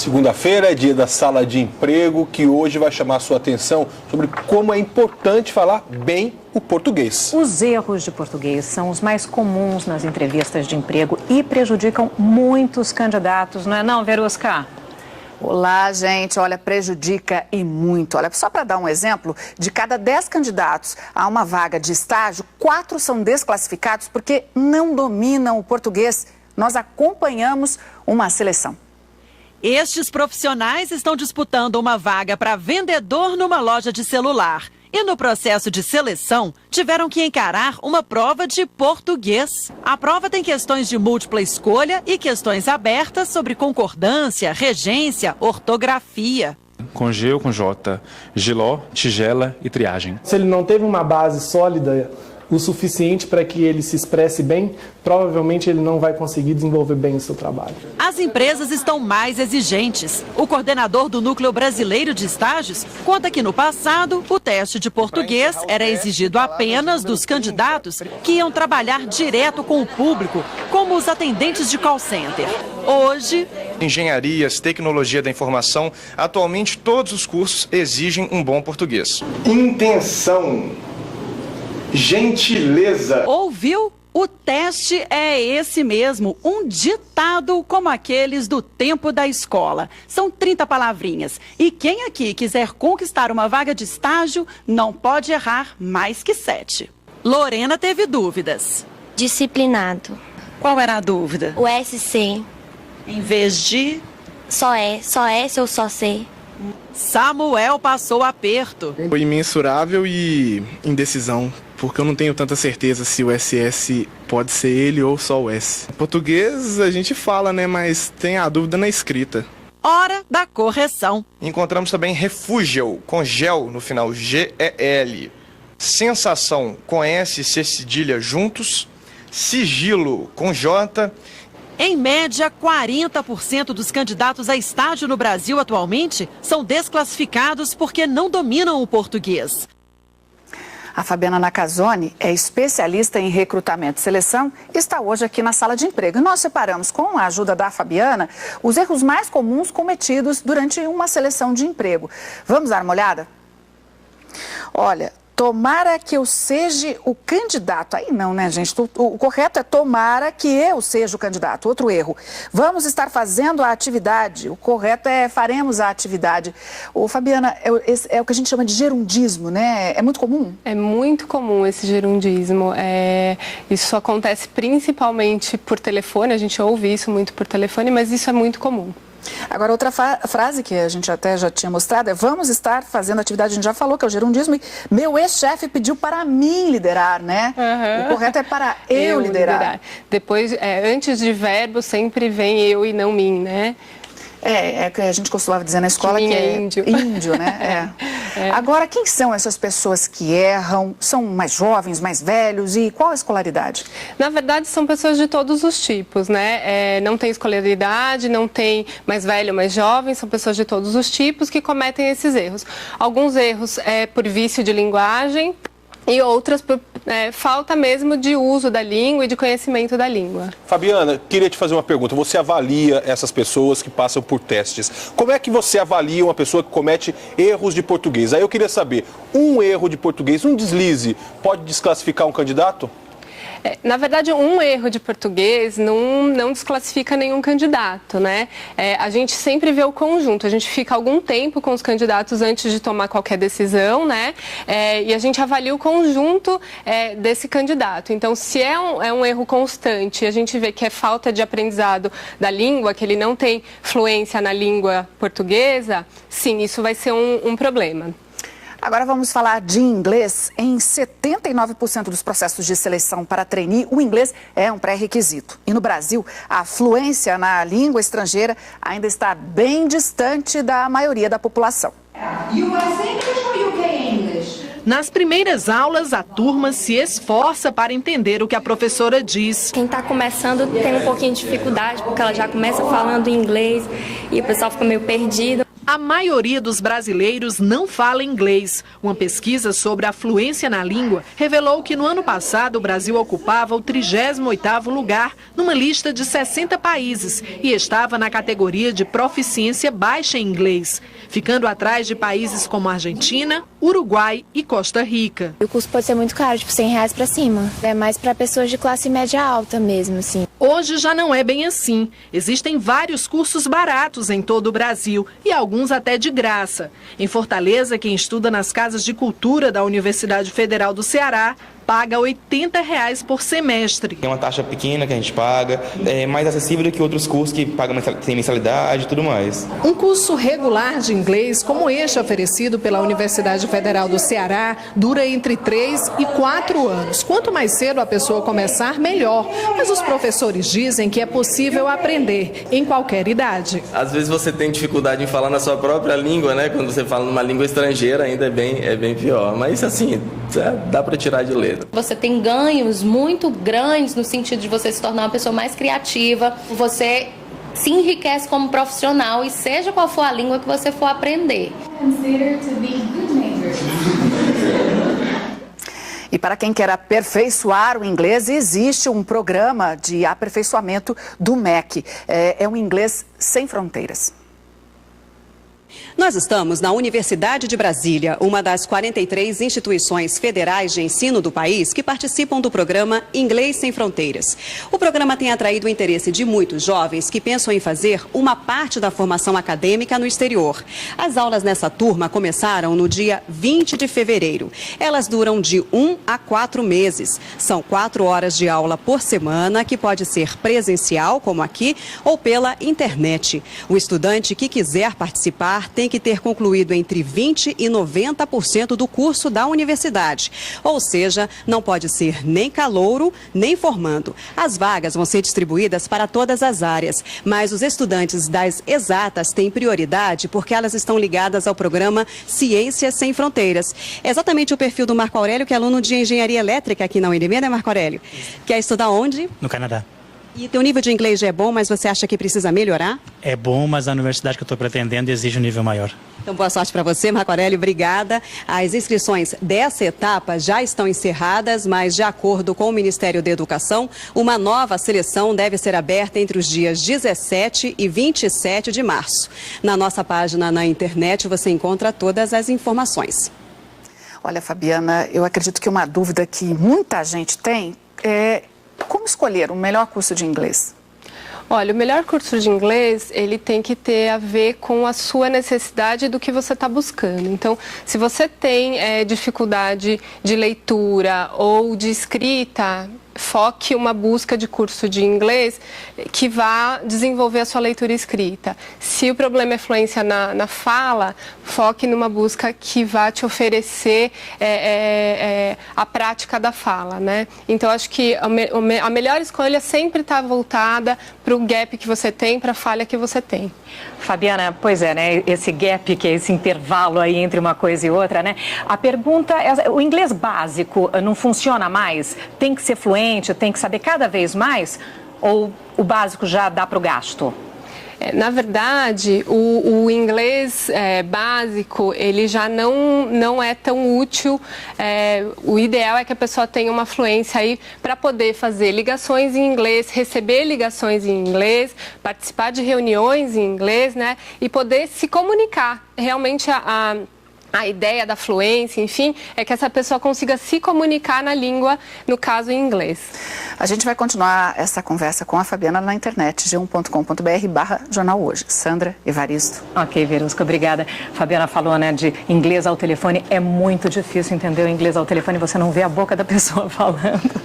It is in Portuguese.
Segunda-feira é dia da Sala de Emprego, que hoje vai chamar a sua atenção sobre como é importante falar bem o português. Os erros de português são os mais comuns nas entrevistas de emprego e prejudicam muitos candidatos, não é não, Verusca? Olá, gente. Olha, prejudica e muito. Olha, só para dar um exemplo, de cada 10 candidatos a uma vaga de estágio, 4 são desclassificados porque não dominam o português. Nós acompanhamos uma seleção. Estes profissionais estão disputando uma vaga para vendedor numa loja de celular. E no processo de seleção, tiveram que encarar uma prova de português. A prova tem questões de múltipla escolha e questões abertas sobre concordância, regência, ortografia. Com G ou com J, giló, tigela e triagem. Se ele não teve uma base sólida o suficiente para que ele se expresse bem, provavelmente ele não vai conseguir desenvolver bem o seu trabalho. As empresas estão mais exigentes. O coordenador do Núcleo Brasileiro de Estágios conta que no passado o teste de português era exigido apenas dos candidatos que iam trabalhar direto com o público, como os atendentes de call center. Hoje, engenharias, tecnologia da informação, atualmente todos os cursos exigem um bom português. Intenção. Gentileza. Ouviu? O teste é esse mesmo, um ditado como aqueles do tempo da escola. São 30 palavrinhas. E quem aqui quiser conquistar uma vaga de estágio não pode errar mais que 7. Lorena teve dúvidas. Disciplinado. Qual era a dúvida? O SC. Em vez de... Só S ou só C? Samuel passou aperto. Foi imensurável e indecisão, porque eu não tenho tanta certeza se o SS pode ser ele ou só o S. Português a gente fala, né, mas tem a dúvida na escrita. Hora da correção. Encontramos também refúgio, com gel no final, G-E-L. Sensação, com S e C cedilha juntos. Sigilo, com J. Em média, 40% dos candidatos a estágio no Brasil atualmente são desclassificados porque não dominam o português. A Fabiana Nakazone é especialista em recrutamento e seleção e está hoje aqui na Sala de Emprego. E nós separamos, com a ajuda da Fabiana, os erros mais comuns cometidos durante uma seleção de emprego. Vamos dar uma olhada? Olha, tomara que eu seja o candidato. Aí não, né, gente? O correto é tomara que eu seja o candidato. Outro erro. Vamos estar fazendo a atividade. O correto é faremos a atividade. Fabiana, é o que a gente chama de gerundismo, né? É muito comum? É muito comum esse gerundismo. Isso acontece principalmente por telefone. A gente ouve isso muito por telefone, mas isso é muito comum. Agora, outra frase que a gente até já tinha mostrado é vamos estar fazendo atividade, a gente já falou que é o gerundismo, e meu ex-chefe pediu para mim liderar, né? Uhum. O correto é para eu liderar. Depois, antes de verbo, sempre vem eu e não mim, né? É que a gente costumava dizer na escola que é índio, né? Agora, quem são essas pessoas que erram? São mais jovens, mais velhos? E qual a escolaridade? Na verdade, são pessoas de todos os tipos, né? Não tem escolaridade, não tem mais velho, mais jovem, são pessoas de todos os tipos que cometem esses erros. Alguns erros por vício de linguagem e outras por falta mesmo de uso da língua e de conhecimento da língua. Fabiana, queria te fazer uma pergunta. Você avalia essas pessoas que passam por testes. Como é que você avalia uma pessoa que comete erros de português? Aí eu queria saber, um erro de português, um deslize, pode desclassificar um candidato? Na verdade, um erro de português não desclassifica nenhum candidato, né? A gente sempre vê o conjunto, a gente fica algum tempo com os candidatos antes de tomar qualquer decisão, né? E a gente avalia o conjunto desse candidato. Então, se é um erro constante, a gente vê que é falta de aprendizado da língua, que ele não tem fluência na língua portuguesa, sim, isso vai ser um problema. Agora vamos falar de inglês. Em 79% dos processos de seleção para trainee, o inglês é um pré-requisito. E no Brasil, a fluência na língua estrangeira ainda está bem distante da maioria da população. Nas primeiras aulas, a turma se esforça para entender o que a professora diz. Quem está começando tem um pouquinho de dificuldade, porque ela já começa falando inglês e o pessoal fica meio perdido. A maioria dos brasileiros não fala inglês. Uma pesquisa sobre a fluência na língua revelou que no ano passado o Brasil ocupava o 38º lugar numa lista de 60 países e estava na categoria de proficiência baixa em inglês, ficando atrás de países como Argentina, Uruguai e Costa Rica. O custo pode ser muito caro, tipo R$100 para cima. É mais para pessoas de classe média alta mesmo, assim. Hoje já não é bem assim. Existem vários cursos baratos em todo o Brasil e alguns até de graça. Em Fortaleza, quem estuda nas casas de cultura da Universidade Federal do Ceará paga R$80 por semestre. É uma taxa pequena que a gente paga, é mais acessível do que outros cursos que pagam tem mensalidade e tudo mais. Um curso regular de inglês, como este oferecido pela Universidade Federal do Ceará, dura entre 3 e 4 anos. Quanto mais cedo a pessoa começar, melhor. Mas os professores dizem que é possível aprender em qualquer idade. Às vezes você tem dificuldade em falar na sua própria língua, né? Quando você fala numa língua estrangeira, ainda é bem pior. Mas assim, dá para tirar de letra. Você tem ganhos muito grandes no sentido de você se tornar uma pessoa mais criativa, você se enriquece como profissional e seja qual for a língua que você for aprender. E para quem quer aperfeiçoar o inglês, existe um programa de aperfeiçoamento do MEC. É um inglês sem fronteiras. Nós estamos na Universidade de Brasília, uma das 43 instituições federais de ensino do país que participam do programa Inglês Sem Fronteiras. O programa tem atraído o interesse de muitos jovens que pensam em fazer uma parte da formação acadêmica no exterior. As aulas nessa turma começaram no dia 20 de fevereiro. Elas duram de 1 a 4 meses. São 4 horas de aula por semana, que pode ser presencial, como aqui, ou pela internet. O estudante que quiser participar tem que ter concluído entre 20% e 90% do curso da universidade. Ou seja, não pode ser nem calouro, nem formando. As vagas vão ser distribuídas para todas as áreas, mas os estudantes das exatas têm prioridade porque elas estão ligadas ao programa Ciências Sem Fronteiras. É exatamente o perfil do Marco Aurélio, que é aluno de Engenharia Elétrica aqui na UNB, né, Marco Aurélio? Quer estudar onde? No Canadá. E teu nível de inglês já é bom, mas você acha que precisa melhorar? É bom, mas a universidade que eu estou pretendendo exige um nível maior. Então, boa sorte para você, Marco Aurélio, obrigada. As inscrições dessa etapa já estão encerradas, mas de acordo com o Ministério da Educação, uma nova seleção deve ser aberta entre os dias 17 e 27 de março. Na nossa página na internet você encontra todas as informações. Olha, Fabiana, eu acredito que uma dúvida que muita gente tem é como escolher o melhor curso de inglês? Olha, o melhor curso de inglês, ele tem que ter a ver com a sua necessidade do que você está buscando. Então, se você tem dificuldade de leitura ou de escrita, foque uma busca de curso de inglês que vá desenvolver a sua leitura e escrita. Se o problema é fluência na fala, foque numa busca que vá te oferecer a prática da fala, né? Então, acho que a melhor escolha sempre está voltada para o gap que você tem, para a falha que você tem. Fabiana, pois é, né? Esse gap, que é esse intervalo aí entre uma coisa e outra, né? A pergunta é, o inglês básico não funciona mais? Tem que ser fluente, tem que saber cada vez mais? Ou o básico já dá para o gasto? Na verdade, o inglês básico, ele já não é tão útil. O ideal é que a pessoa tenha uma fluência aí para poder fazer ligações em inglês, receber ligações em inglês, participar de reuniões em inglês, né? E poder se comunicar. Realmente a ideia da fluência, enfim, é que essa pessoa consiga se comunicar na língua, no caso em inglês. A gente vai continuar essa conversa com a Fabiana na internet, g1.com.br/jornal hoje. Sandra, Evaristo. Ok, Verusca, obrigada. Fabiana falou, né, de inglês ao telefone. É muito difícil entender o inglês ao telefone, você não vê a boca da pessoa falando.